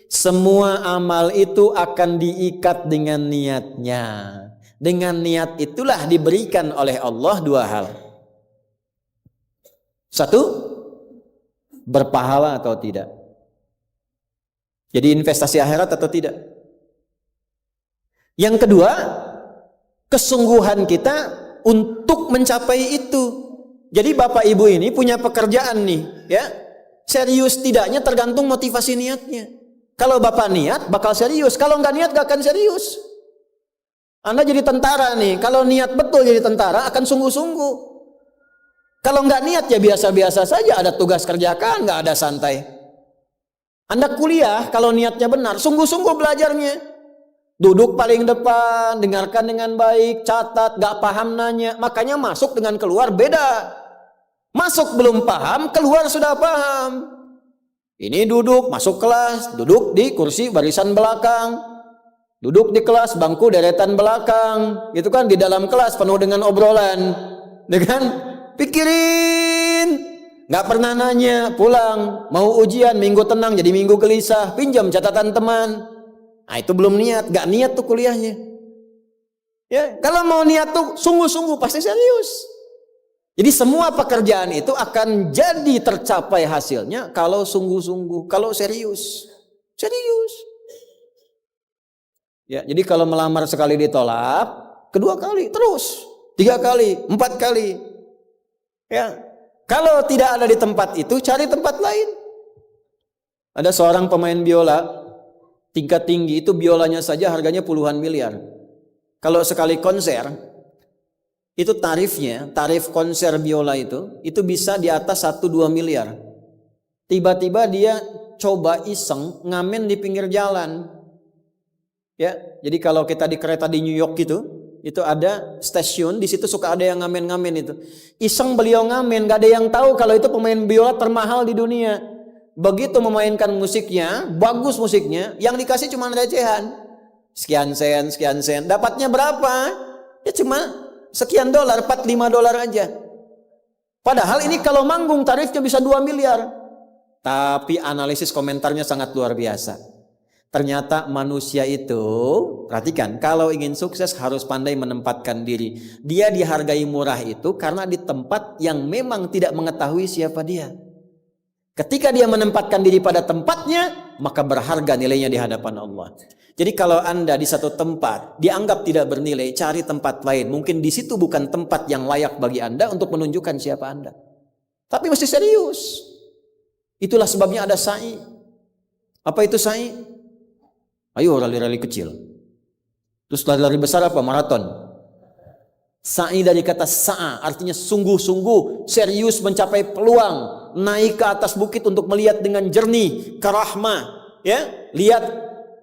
Semua amal itu akan diikat dengan niatnya. Dengan niat itulah diberikan oleh Allah dua hal. Satu, berpahala atau tidak. Jadi investasi akhirat atau tidak. Yang kedua, kesungguhan kita untuk mencapai itu. Jadi Bapak Ibu ini punya pekerjaan nih, ya. Serius tidaknya tergantung motivasi niatnya. Kalau Bapak niat bakal serius, kalau nggak niat gak akan serius. Anda jadi tentara nih, kalau niat betul jadi tentara akan sungguh-sungguh. Kalau nggak niat ya biasa-biasa saja, ada tugas kerjakan, nggak ada santai. Anda kuliah kalau niatnya benar, sungguh-sungguh belajarnya. Duduk paling depan, dengarkan dengan baik, catat, gak paham nanya. Makanya masuk dengan keluar beda. Masuk belum paham, keluar sudah paham. Ini duduk, masuk kelas, duduk di kursi barisan belakang. Duduk di kelas, bangku deretan belakang. Gitu kan, di dalam kelas penuh dengan obrolan. Dengan pikirin. Gak pernah nanya, pulang. Mau ujian, minggu tenang jadi minggu gelisah. Pinjam catatan teman. Nah itu belum niat, gak niat tuh kuliahnya. Ya, kalau mau niat tuh sungguh-sungguh pasti serius. Jadi semua pekerjaan itu akan jadi tercapai hasilnya kalau sungguh-sungguh, kalau serius. Serius. Ya, jadi kalau melamar sekali ditolak, kedua kali terus, 3 kali, 4 kali. Ya. Kalau tidak ada di tempat itu, cari tempat lain. Ada seorang pemain biola tingkat tinggi, itu biolanya saja harganya puluhan miliar. Kalau sekali konser, itu tarifnya, tarif konser biola itu bisa di atas 1-2 miliar. Tiba-tiba dia coba iseng ngamen di pinggir jalan. Ya, jadi kalau kita di kereta di New York gitu, itu ada stasiun, di situ suka ada yang ngamen-ngamen itu. Iseng beliau ngamen, gak ada yang tahu kalau itu pemain biola termahal di dunia. Begitu memainkan musiknya, bagus musiknya, yang dikasih cuma recehan. Sekian sen. Dapatnya berapa? Ya cuma sekian dolar, 4-5 dolar aja. Padahal ini kalau manggung tarifnya bisa 2 miliar. Tapi analisis komentarnya sangat luar biasa. Ternyata manusia itu, perhatikan, kalau ingin sukses harus pandai menempatkan diri. Dia dihargai murah itu karena di tempat yang memang tidak mengetahui siapa dia. Ketika dia menempatkan diri pada tempatnya, maka berharga nilainya di hadapan Allah. Jadi kalau Anda di satu tempat dianggap tidak bernilai, cari tempat lain. Mungkin di situ bukan tempat yang layak bagi Anda untuk menunjukkan siapa Anda. Tapi mesti serius. Itulah sebabnya ada sa'i. Apa itu sa'i? Ayo rali-rali kecil. Terus lari-lari besar apa? Maraton. Sa'i dari kata sa'a, artinya sungguh-sungguh, serius mencapai peluang, naik ke atas bukit untuk melihat dengan jernih ke rahmah, ya. Lihat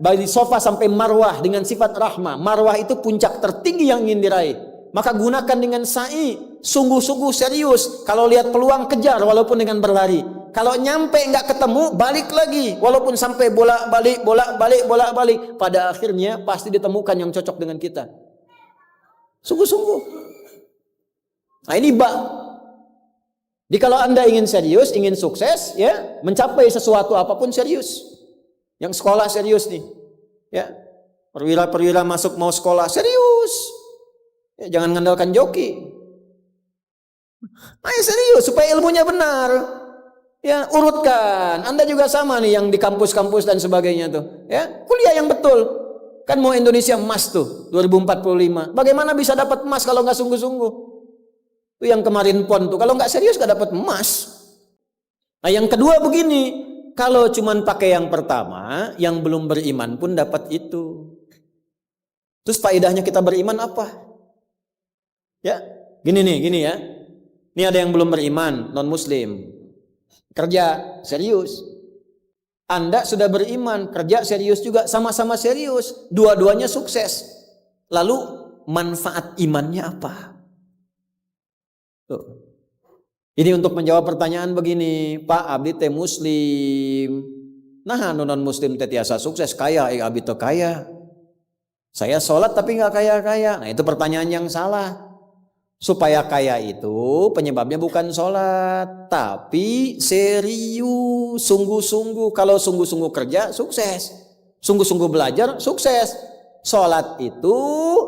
dari sofa sampai marwah dengan sifat rahmah. Marwah itu puncak tertinggi yang ingin diraih. Maka gunakan dengan sa'i, sungguh-sungguh serius. Kalau lihat peluang kejar walaupun dengan berlari. Kalau nyampe nggak ketemu, balik lagi. Walaupun sampai bolak-balik. Pada akhirnya pasti ditemukan yang cocok dengan kita. Sungguh-sungguh. Nah ini Jadi kalau Anda ingin serius, ingin sukses, ya, mencapai sesuatu apapun serius. Yang sekolah serius nih. Ya. Perwira-perwira masuk mau sekolah serius. Ya, jangan ngandalkan joki. Ayo serius supaya ilmunya benar. Ya, urutkan. Anda juga sama nih yang di kampus-kampus dan sebagainya tuh. Ya, kuliah yang betul. Kan mau Indonesia emas tuh 2045. Bagaimana bisa dapat emas kalau nggak sungguh-sungguh? Itu yang kemarin PON tuh. Kalau nggak serius nggak dapat emas. Nah, yang kedua begini. Kalau cuman pakai yang pertama, yang belum beriman pun dapat itu. Terus faedahnya kita beriman apa? Ya, gini ya. Ini ada yang belum beriman, non-muslim. Kerja serius. Anda sudah beriman, kerja serius juga, sama-sama serius. Dua-duanya sukses. Lalu manfaat imannya apa? Tuh. Ini untuk menjawab pertanyaan begini, Pak abdi teh muslim. Nah, non-muslim teh tiasa sukses, kaya, abdi teh kaya. Saya sholat tapi nggak kaya-kaya. Nah, itu pertanyaan yang salah. Supaya kaya itu penyebabnya bukan sholat, tapi serius, sungguh-sungguh. Kalau sungguh-sungguh kerja, sukses. Sungguh-sungguh belajar, sukses. Sholat itu,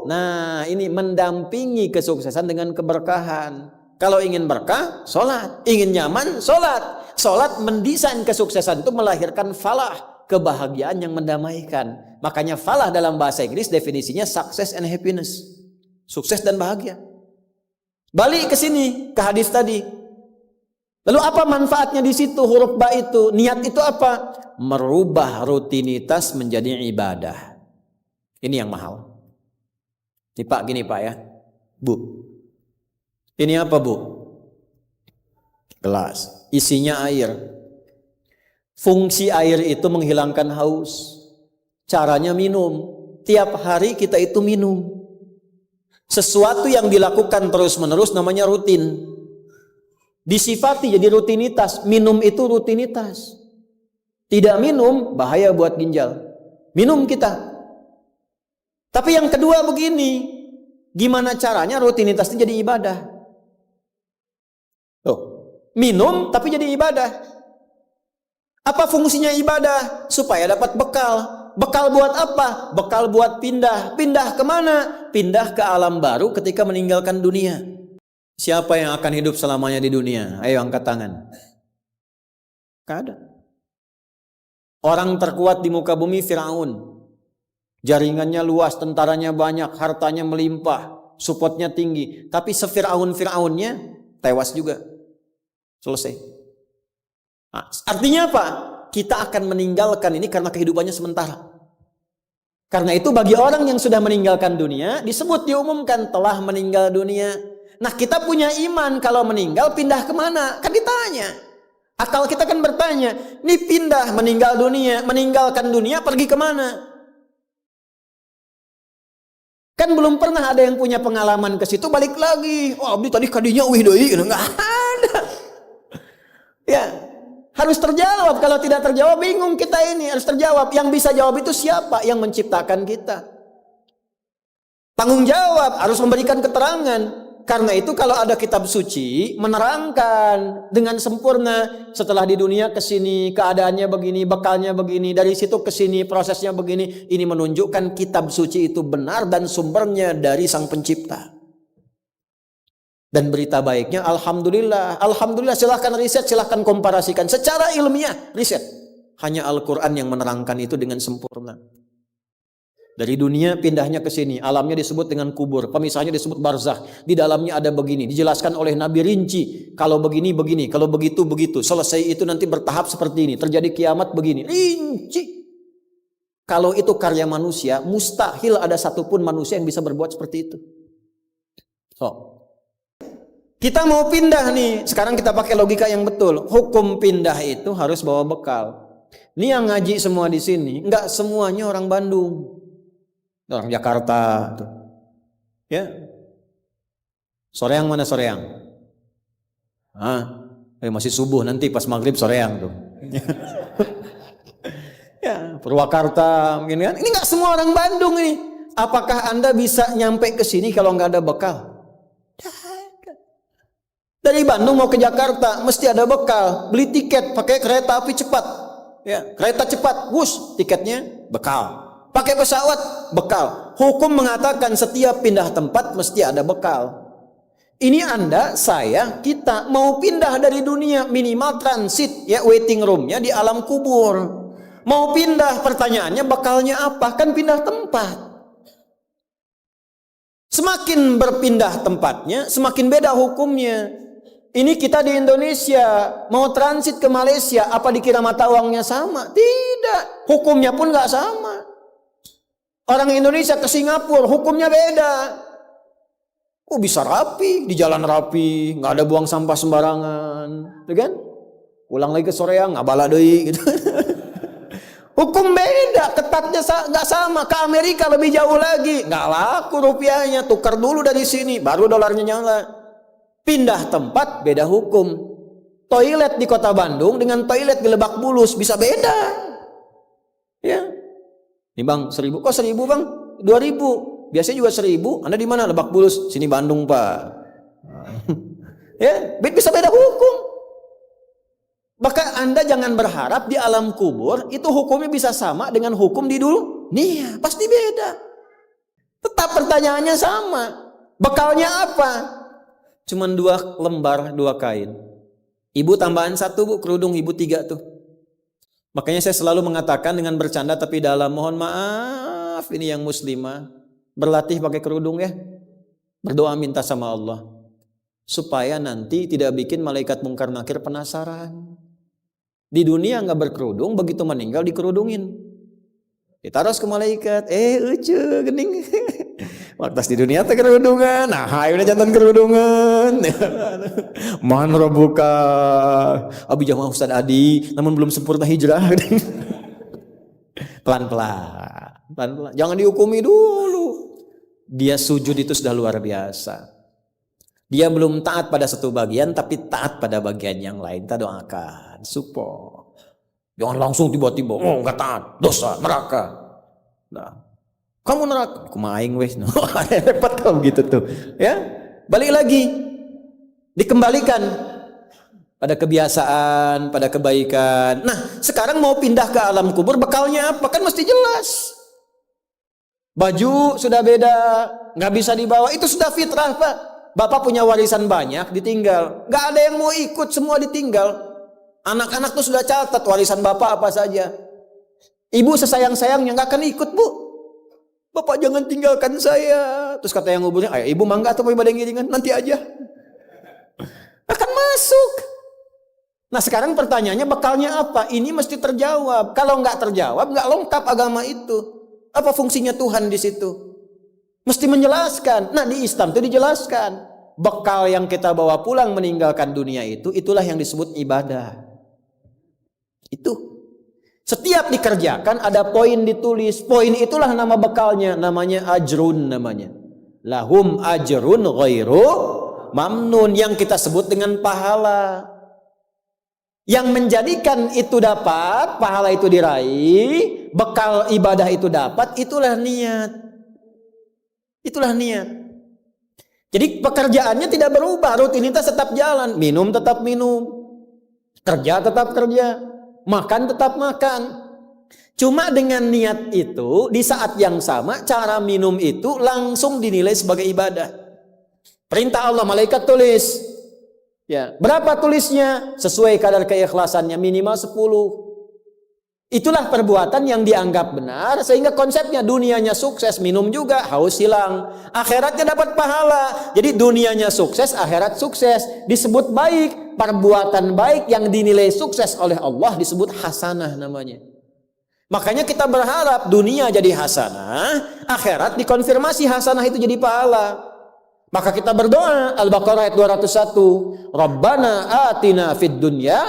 nah ini mendampingi kesuksesan dengan keberkahan. Kalau ingin berkah, sholat. Ingin nyaman, sholat. Sholat mendesain kesuksesan itu melahirkan falah, kebahagiaan yang mendamaikan. Makanya falah dalam bahasa Inggris definisinya success and happiness. Sukses dan bahagia. Balik ke sini, ke hadis tadi. Lalu apa manfaatnya di situ huruf ba itu? Niat itu apa? Merubah rutinitas menjadi ibadah. Ini yang mahal. Ini Pak, gini Pak ya. Bu. Ini apa Bu? Gelas. Isinya air. Fungsi air itu menghilangkan haus. Caranya minum. Tiap hari kita itu minum. Sesuatu yang dilakukan terus-menerus namanya rutin. Disifati jadi rutinitas. Minum itu rutinitas. Tidak minum bahaya buat ginjal. Minum kita. Tapi yang kedua begini. Gimana caranya rutinitas itu jadi ibadah? Tuh, minum tapi jadi ibadah. Apa fungsinya ibadah? Supaya dapat bekal. Bekal buat apa? Bekal buat pindah. Pindah kemana? Pindah ke alam baru ketika meninggalkan dunia. Siapa yang akan hidup selamanya di dunia? Ayo angkat tangan. Gak ada. Orang terkuat di muka bumi Firaun. Jaringannya luas, tentaranya banyak, hartanya melimpah, supportnya tinggi. Tapi se-Firaun-Firaunnya tewas juga. Selesai. Nah, artinya apa? Kita akan meninggalkan ini karena kehidupannya sementara. Karena itu bagi orang yang sudah meninggalkan dunia, disebut diumumkan telah meninggal dunia. Nah kita punya iman kalau meninggal pindah kemana? Kan ditanya. Akal kita kan bertanya, ini pindah meninggal dunia, meninggalkan dunia pergi kemana? Kan belum pernah ada yang punya pengalaman ke situ balik lagi. Oh abdi tadi kadinya wih doi, nggak ada. Ya. Harus terjawab. Kalau tidak terjawab bingung kita ini. Harus terjawab. Yang bisa jawab itu siapa? Yang menciptakan kita. Tanggung jawab. Harus memberikan keterangan. Karena itu kalau ada kitab suci menerangkan dengan sempurna. Setelah di dunia ke sini keadaannya begini, bekalnya begini, dari situ ke sini prosesnya begini. Ini menunjukkan kitab suci itu benar dan sumbernya dari Sang Pencipta. Dan berita baiknya, Alhamdulillah. Alhamdulillah, silahkan riset, silahkan komparasikan. Secara ilmiah, riset. Hanya Al-Quran yang menerangkan itu dengan sempurna. Dari dunia pindahnya ke sini. Alamnya disebut dengan kubur. Pemisahnya disebut barzakh. Di dalamnya ada begini. Dijelaskan oleh Nabi rinci. Kalau begini, begini. Kalau begitu, begitu. Selesai itu nanti bertahap seperti ini. Terjadi kiamat begini. Rinci. Kalau itu karya manusia, mustahil ada satupun manusia yang bisa berbuat seperti itu. Kita mau pindah nih, sekarang kita pakai logika yang betul. Hukum pindah itu harus bawa bekal. Ini yang ngaji semua di sini, enggak semuanya orang Bandung, orang Jakarta. Tuh. Ya, Soreang mana Soreang? Masih subuh nanti pas maghrib Soreang tuh. Ya, Purwakarta mungkin kan. Ini enggak semua orang Bandung ini. Apakah Anda bisa nyampe ke sini kalau enggak ada bekal? Dari Bandung mau ke Jakarta mesti ada bekal. Beli tiket pakai kereta api cepat. Ya, kereta cepat, wush, tiketnya bekal. Pakai pesawat, bekal. Hukum mengatakan setiap pindah tempat mesti ada bekal. Ini Anda, saya, kita mau pindah dari dunia minimal transit, ya waiting roomnya di alam kubur. Mau pindah, pertanyaannya bekalnya apa? Kan pindah tempat. Semakin berpindah tempatnya, semakin beda hukumnya. Ini kita di Indonesia mau transit ke Malaysia, apa dikira mata uangnya sama? Tidak, hukumnya pun nggak sama. Orang Indonesia ke Singapura, hukumnya beda. Oh bisa rapi, di jalan rapi, nggak ada buang sampah sembarangan, gitu kan? Pulang lagi ke Soreang, nggak bala deui, gitu. Hukum beda, ketatnya nggak sama. Ke Amerika lebih jauh lagi, nggak laku rupiahnya, tukar dulu dari sini, baru dolarnya nyala. Pindah tempat beda hukum. Toilet di kota Bandung dengan toilet di Lebak Bulus bisa beda. Ya. Nih bang 1.000, kok 1.000 bang? 2.000. Biasanya juga 1.000. Anda di mana? Lebak Bulus. Sini Bandung pak. Ya, bisa beda hukum. Maka Anda jangan berharap di alam kubur itu hukumnya bisa sama dengan hukum di dunia. Pasti beda. Tetap pertanyaannya sama. Bekalnya apa? Cuman 2 lembar 2 kain. Ibu tambahan 1 bu, kerudung ibu 3 tuh. Makanya saya selalu mengatakan dengan bercanda tapi dalam, mohon maaf ini yang muslimah, berlatih pakai kerudung ya. Berdoa minta sama Allah supaya nanti tidak bikin malaikat mungkar nakir penasaran. Di dunia nggak berkerudung, begitu meninggal dikerudungin, ditaruh ke malaikat. Ucu gening. Waktu di dunia teh kerudungan, nah udah jantan kerudungan. Man rabbuka, abi jamaah Ustaz Adi, namun belum sempurna hijrah. Pelan-pelan, jangan dihukumi dulu. Dia sujud itu sudah luar biasa. Dia belum taat pada satu bagian, tapi taat pada bagian yang lain. Kita doakan, support. Jangan langsung tiba-tiba, nggak taat, dosa, neraka. Nah, kamu neraka, aku maing wes. Repot kalau gitu tuh. Ya, balik lagi, dikembalikan pada kebiasaan, pada kebaikan. Nah, sekarang mau pindah ke alam kubur, bekalnya apa? Kan mesti jelas. Baju sudah beda, nggak bisa dibawa. Itu sudah fitrah, Pak. Bapak punya warisan banyak, ditinggal. Nggak ada yang mau ikut, semua ditinggal. Anak-anak tuh sudah catat warisan bapak apa saja. Ibu sesayang-sayangnya nggak akan ikut, bu. Bapak jangan tinggalkan saya. Terus kata yang nguburnya, ayo ibu mangga atau mau ibadah ngiringan, nanti aja. Akan masuk. Nah sekarang pertanyaannya bekalnya apa? Ini mesti terjawab. Kalau nggak terjawab, nggak lengkap agama itu. Apa fungsinya Tuhan di situ? Mesti menjelaskan. Nah di Islam itu dijelaskan. Bekal yang kita bawa pulang meninggalkan dunia itu, itulah yang disebut ibadah. Itu. Setiap dikerjakan ada poin ditulis. Poin itulah nama bekalnya. Namanya ajrun namanya. Lahum ajrun ghairu mamnun. Yang kita sebut dengan pahala. Yang menjadikan itu dapat, pahala itu diraih, bekal ibadah itu dapat, itulah niat. Itulah niat. Jadi pekerjaannya tidak berubah, rutinitas tetap jalan, minum tetap minum, kerja tetap kerja, makan tetap makan. Cuma dengan niat itu di saat yang sama cara minum itu langsung dinilai sebagai ibadah. Perintah Allah, malaikat tulis. Ya, berapa tulisnya? Sesuai kadar keikhlasannya, minimal 10. Itulah perbuatan yang dianggap benar, sehingga konsepnya dunianya sukses, minum juga, haus hilang, akhiratnya dapat pahala. Jadi dunianya sukses, akhirat sukses, disebut baik. Perbuatan baik yang dinilai sukses oleh Allah disebut hasanah namanya. Makanya kita berharap dunia jadi hasanah, akhirat dikonfirmasi hasanah itu jadi pahala. Maka kita berdoa, Al-Baqarah ayat 201, Rabbana atina fid dunya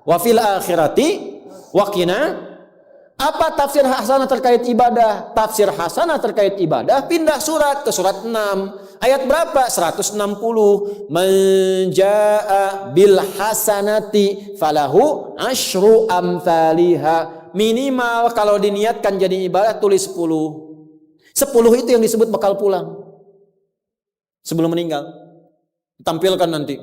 wa fil akhirati waqina. Apa tafsir hasanah terkait ibadah? Tafsir hasanah terkait ibadah pindah surat ke surat 6. Ayat berapa? 160. Man jaa bil hasanati falahu asyru amthaliha. Minimal kalau diniatkan jadi ibadah tulis 10. 10 itu yang disebut bekal pulang. Sebelum meninggal. Tampilkan nanti.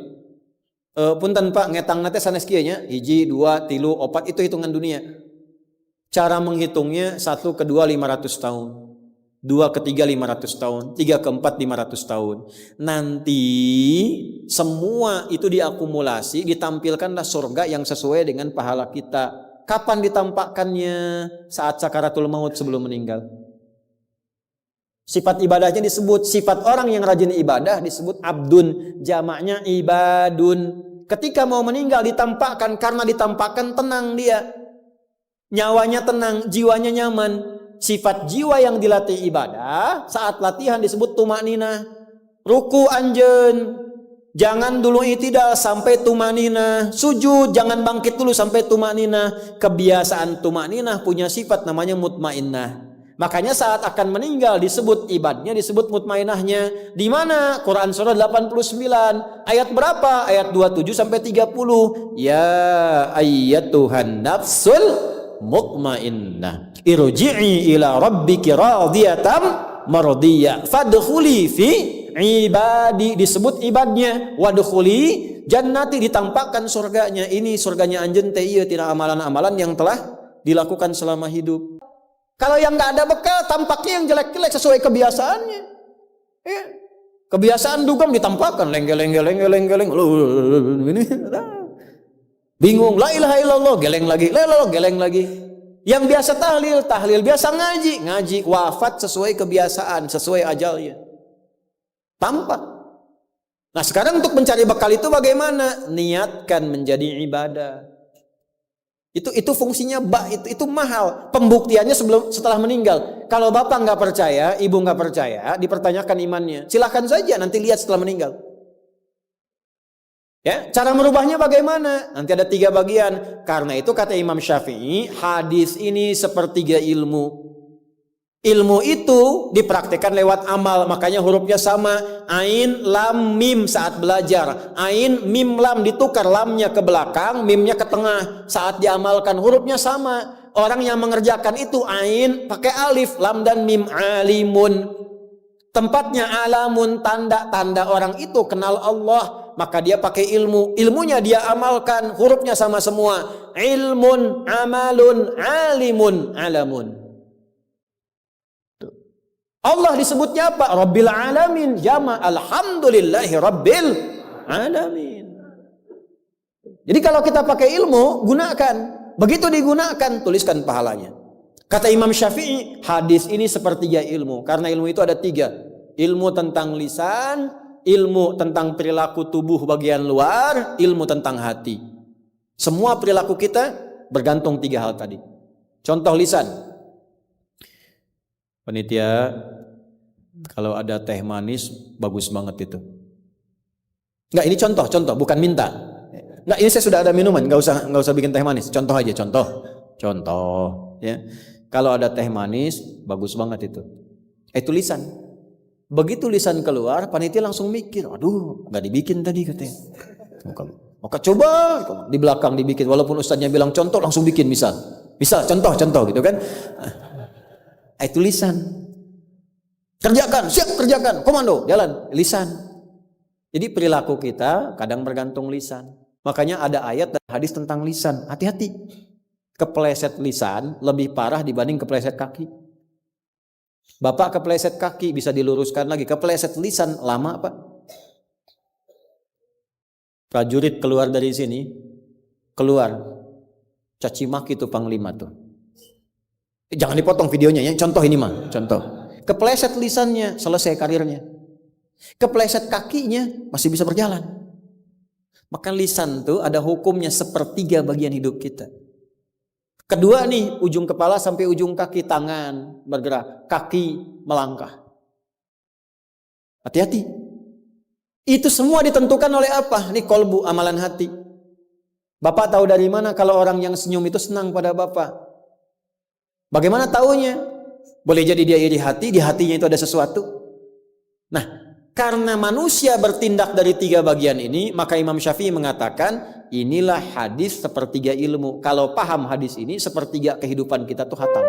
Punten Pak ngetang nate sanes kieu nya 1, 2, 3, 4 itu hitungan dunia. Cara menghitungnya 1 ke 2 500 tahun. 2 ke 3 500 tahun, 3 ke 4 500 tahun. Nanti semua itu diakumulasi, ditampilkanlah surga yang sesuai dengan pahala kita. Kapan ditampakkannya? Saat sakaratul maut sebelum meninggal. Sifat ibadahnya disebut, sifat orang yang rajin ibadah disebut abdun, jamaknya ibadun. Ketika mau meninggal ditampakkan, karena ditampakkan tenang dia. Nyawanya tenang, jiwanya nyaman. Sifat jiwa yang dilatih ibadah, saat latihan disebut tumakninah. Ruku anjen, jangan dulu itidal sampai tumakninah. Sujud, jangan bangkit dulu sampai tumakninah. Kebiasaan tumakninah punya sifat namanya mutmainnah. Makanya saat akan meninggal disebut ibadahnya, disebut mutmainahnya. Di mana? Quran surah 89 ayat berapa? Ayat 27 sampai 30. Ya ayyatuhan nafsul mutmainnah, irji'i ila rabbiki radiyatan mardiyah fadkhuli fi ibadi, disebut ibadnya. Wadkhuli jannati, ditampakkan surganya. Ini surganya anjeun teh ieu tina amalan-amalan yang telah dilakukan selama hidup. Kalau yang nggak ada bekal, tampaknya yang jelek-jelek sesuai kebiasaannya. Ya. Kebiasaan dugem ditampakkan geleng. Ini bingung, la ilaha illallah, geleng lagi, la ilaha geleng lagi. Yang biasa tahlil, biasa ngaji, wafat sesuai kebiasaan, sesuai ajalnya. Tampak. Nah, sekarang untuk mencari bekal itu bagaimana? Niatkan menjadi ibadah. Itu fungsinya itu mahal. Pembuktiannya setelah meninggal. Kalau bapak nggak percaya, ibu nggak percaya, dipertanyakan imannya. Silahkan saja nanti lihat setelah meninggal. Ya, cara merubahnya bagaimana? Nanti ada 3 bagian. Karena itu kata Imam Syafi'i, hadis ini sepertiga ilmu. Ilmu itu dipraktikkan lewat amal, makanya hurufnya sama. Ain, lam, mim saat belajar. Ain, mim, lam ditukar, lamnya ke belakang, mimnya ke tengah. Saat diamalkan hurufnya sama. Orang yang mengerjakan itu ain pakai alif, lam dan mim, alimun. Tempatnya alamun, tanda-tanda orang itu kenal Allah, maka dia pakai ilmu. Ilmunya dia amalkan, hurufnya sama semua. Ilmun, amalun, alimun, alamun. Allah disebutnya apa? Rabbil alamin, jama alhamdulillahi rabbil alamin. Jadi kalau kita pakai ilmu, gunakan. Begitu digunakan, tuliskan pahalanya. Kata Imam Syafi'i, hadis ini sepertiga ilmu. Karena ilmu itu ada 3. Ilmu tentang lisan, ilmu tentang perilaku tubuh bagian luar, ilmu tentang hati. Semua perilaku kita bergantung 3 hal tadi. Contoh lisan. Panitia, kalau ada teh manis bagus banget itu. Enggak, ini contoh, bukan minta. Enggak, ini saya sudah ada minuman, enggak usah bikin teh manis. Contoh aja, contoh, ya. Kalau ada teh manis bagus banget itu. Itu lisan. Begitu lisan keluar, panitia langsung mikir, aduh, enggak dibikin tadi katanya. Maka coba di belakang dibikin, walaupun ustaznya bilang contoh, langsung bikin misal contoh gitu kan. Itu lisan. Kerjakan, siap kerjakan, komando, jalan, lisan. Jadi perilaku kita kadang bergantung lisan. Makanya ada ayat dan hadis tentang lisan. Hati-hati. Kepleset lisan lebih parah dibanding kepleset kaki. Bapak kepleset kaki bisa diluruskan lagi. Kepleset lisan lama Pak. Prajurit keluar dari sini, keluar. Caci maki itu panglima tuh. Jangan dipotong videonya ya. Contoh ini mah, contoh. Kepleset lisannya, selesai karirnya. Kepleset kakinya, masih bisa berjalan. Maka lisan tuh ada hukumnya sepertiga bagian hidup kita. Kedua nih, ujung kepala sampai ujung kaki, tangan bergerak, kaki melangkah. Hati-hati. Itu semua ditentukan oleh apa? Nih kolbu, amalan hati. Bapak tahu dari mana kalau orang yang senyum itu senang pada Bapak? Bagaimana taunya? Boleh jadi dia iri hati, di hatinya itu ada sesuatu. Nah, karena manusia bertindak dari 3 bagian ini, maka Imam Syafi'i mengatakan, inilah hadis sepertiga ilmu. Kalau paham hadis ini, sepertiga kehidupan kita tuh hatam.